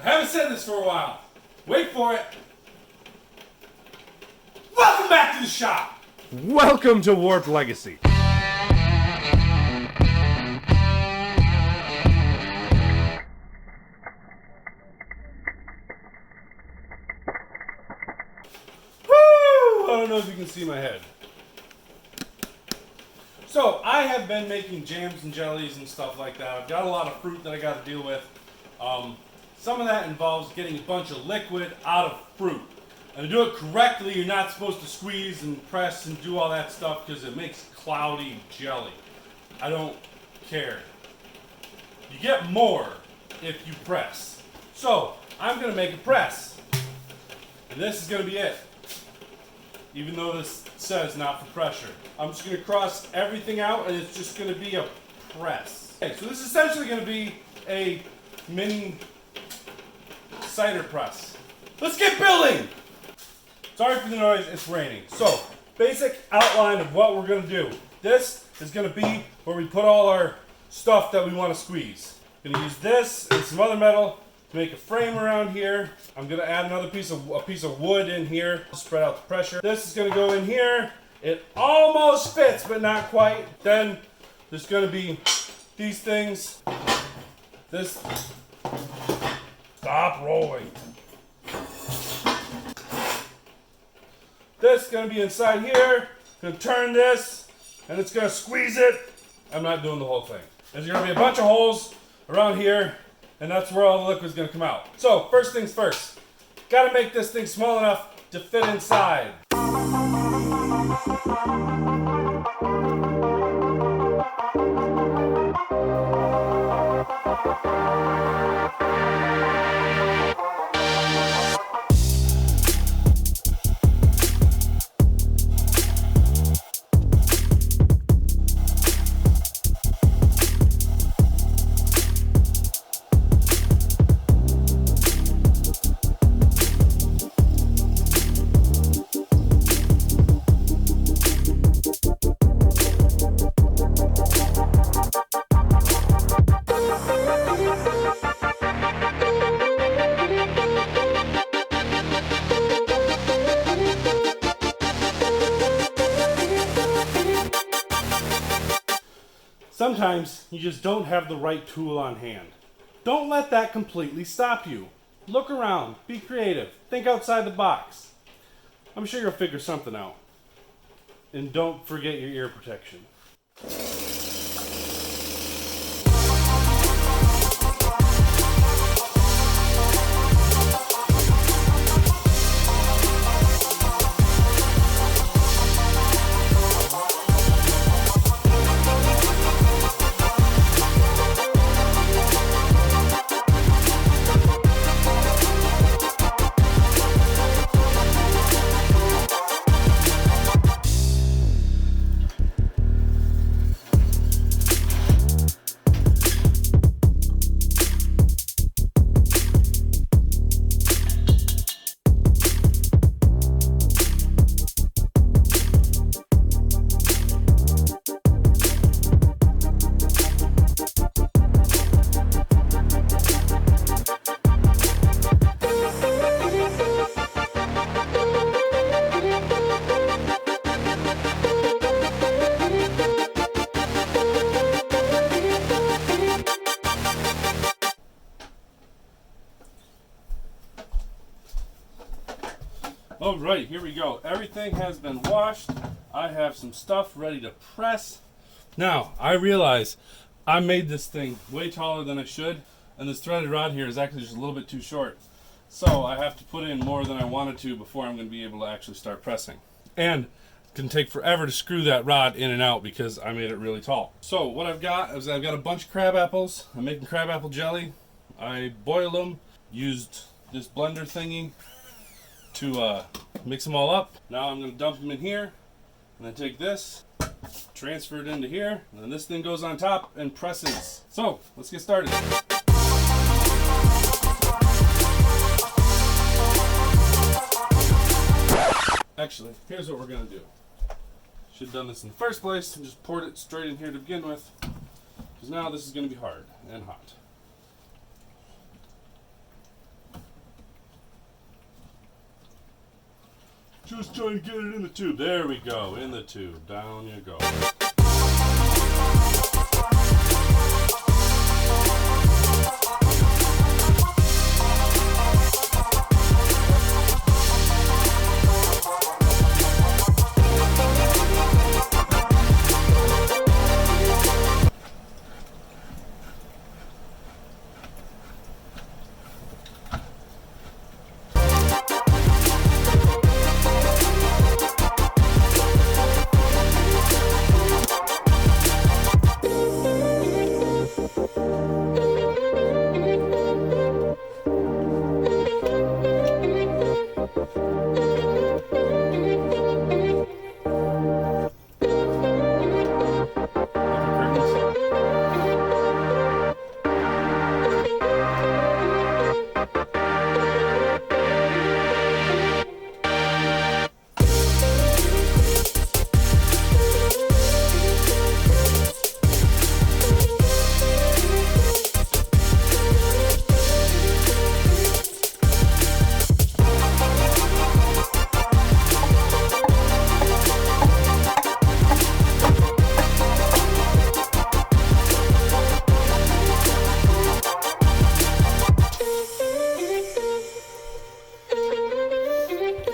I haven't said this for a while. Wait for it. Welcome back to the shop. Welcome to Warped Legacy. Woo! I don't know if you can see my head. So, I have been making jams and jellies and stuff like that. I've got a lot of fruit that I got to deal with. Some of that involves getting a bunch of liquid out of fruit. And to do it correctly, you're not supposed to squeeze and press and do all that stuff because it makes cloudy jelly. I don't care. You get more if you press. So, I'm going to make a press. And this is going to be it. Even though this says not for pressure. I'm just going to cross everything out and it's just going to be a press. Okay, so this is essentially going to be a mini cider press. Let's get building! Sorry for the noise, it's raining. So, basic outline of what we're going to do. This is going to be where we put all our stuff that we want to squeeze. I'm going to use this and some other metal to make a frame around here. I'm going to add another piece of wood in here to spread out the pressure. This is going to go in here. It almost fits, but not quite. Then there's going to be these things. This. Stop rolling. This is going to be inside here. Going to turn this, and it's going to squeeze it. I'm not doing the whole thing. There's going to be a bunch of holes around here, and that's where all the liquid's going to come out. So, first things first. Got to make this thing small enough to fit inside. Sometimes you just don't have the right tool on hand. Don't let that completely stop you. Look around, be creative, think outside the box. I'm sure you'll figure something out. And don't forget your ear protection. Alright, here we go. Everything has been washed. I have some stuff ready to press. Now, I realize I made this thing way taller than I should, and this threaded rod here is actually just a little bit too short. So I have to put in more than I wanted to before I'm going to be able to actually start pressing. And it can take forever to screw that rod in and out because I made it really tall. So what I've got is I've got a bunch of crab apples. I'm making crab apple jelly. I boiled them, used this blender thingy to mix them all up. Now I'm going to dump them in here, and then take this, transfer it into here, and then this thing goes on top and presses. So let's get started. Actually, here's what we're going to do. Should have done this in the first place and just poured it straight in here to begin with, because now this is going to be hard and hot. Just trying to get it in the tube. There we go, in the tube. Down you go.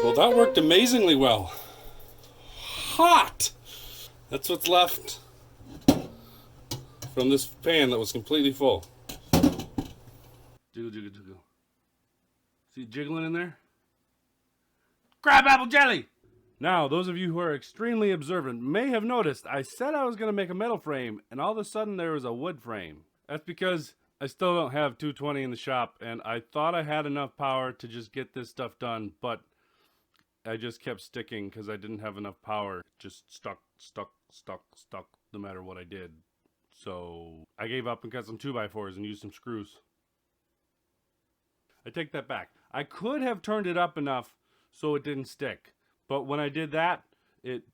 Well, that worked amazingly well. Hot! That's what's left from this pan that was completely full. Jiggle, jiggle, jiggle. See it jiggling in there? Crab apple jelly! Now, those of you who are extremely observant may have noticed I said I was going to make a metal frame, and all of a sudden there was a wood frame. That's because I still don't have 220 in the shop, and I thought I had enough power to just get this stuff done, but I just kept sticking because I didn't have enough power. Just stuck, no matter what I did. So I gave up and got some 2x4s and used some screws. I take that back. I could have turned it up enough so it didn't stick. But when I did that, it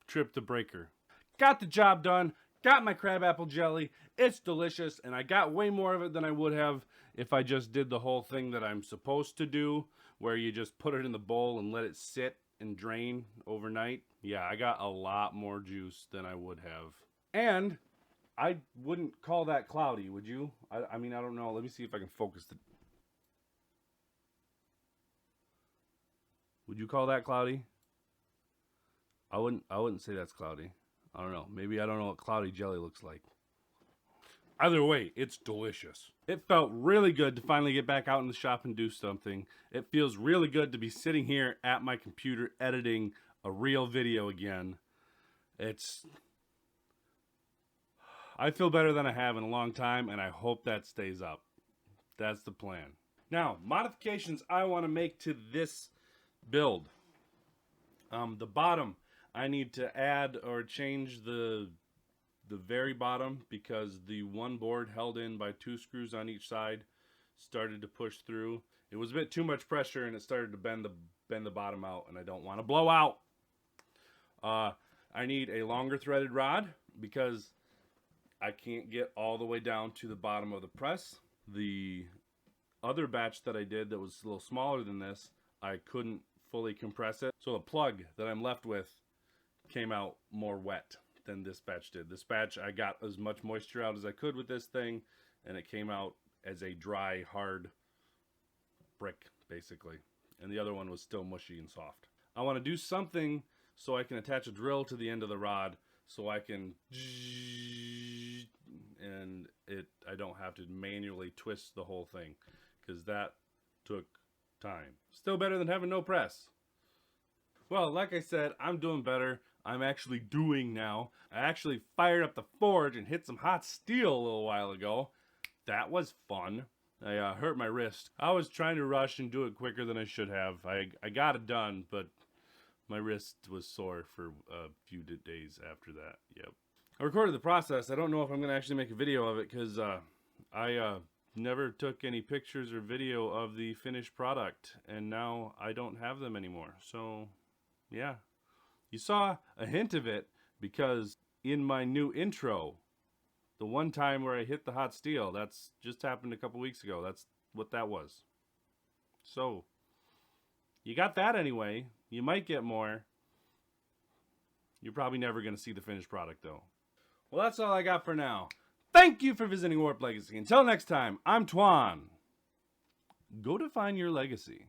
tripped the breaker. Got the job done. Got my crabapple jelly. It's delicious. And I got way more of it than I would have if I just did the whole thing that I'm supposed to do, where you just put it in the bowl and let it sit and drain overnight. Yeah, I got a lot more juice than I would have. And I wouldn't call that cloudy, would you? I mean, I don't know. Let me see if I can focus it. Would you call that cloudy? I wouldn't say that's cloudy. I don't know. Maybe I don't know what cloudy jelly looks like. Either way, it's delicious. It felt really good to finally get back out in the shop and do something. It feels really good to be sitting here at my computer editing a real video again. I feel better than I have in a long time, and I hope that stays up. That's the plan. Now, modifications I want to make to this build. The bottom, I need to add or change the very bottom, because the one board held in by 2 screws on each side started to push through. It was a bit too much pressure and it started to bend the bottom out, and I don't want to blow out. I need a longer threaded rod because I can't get all the way down to the bottom of the press. The other batch that I did that was a little smaller than this, I couldn't fully compress it. So the plug that I'm left with came out more wet than this batch did. This batch, I got as much moisture out as I could with this thing, and it came out as a dry, hard brick, basically. And the other one was still mushy and soft. I want to do something so I can attach a drill to the end of the rod so I can, and I don't have to manually twist the whole thing, because that took time. Still better than having no press. Well, like I said, I'm doing better. I'm actually doing now. I actually fired up the forge and hit some hot steel a little while ago. That was fun. I hurt my wrist. I was trying to rush and do it quicker than I should have. I got it done, but my wrist was sore for a few days after that. Yep. I recorded the process. I don't know if I'm going to actually make a video of it, because I never took any pictures or video of the finished product, and now I don't have them anymore. So, yeah. You saw a hint of it because in my new intro, the one time where I hit the hot steel, that's just happened a couple weeks ago. That's what that was. So, you got that anyway. You might get more. You're probably never going to see the finished product, though. Well, that's all I got for now. Thank you for visiting Warp Legacy. Until next time, I'm Twan. Go define your legacy.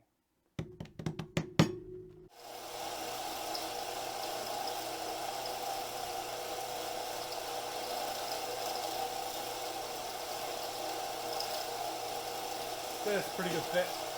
That's a pretty good fit.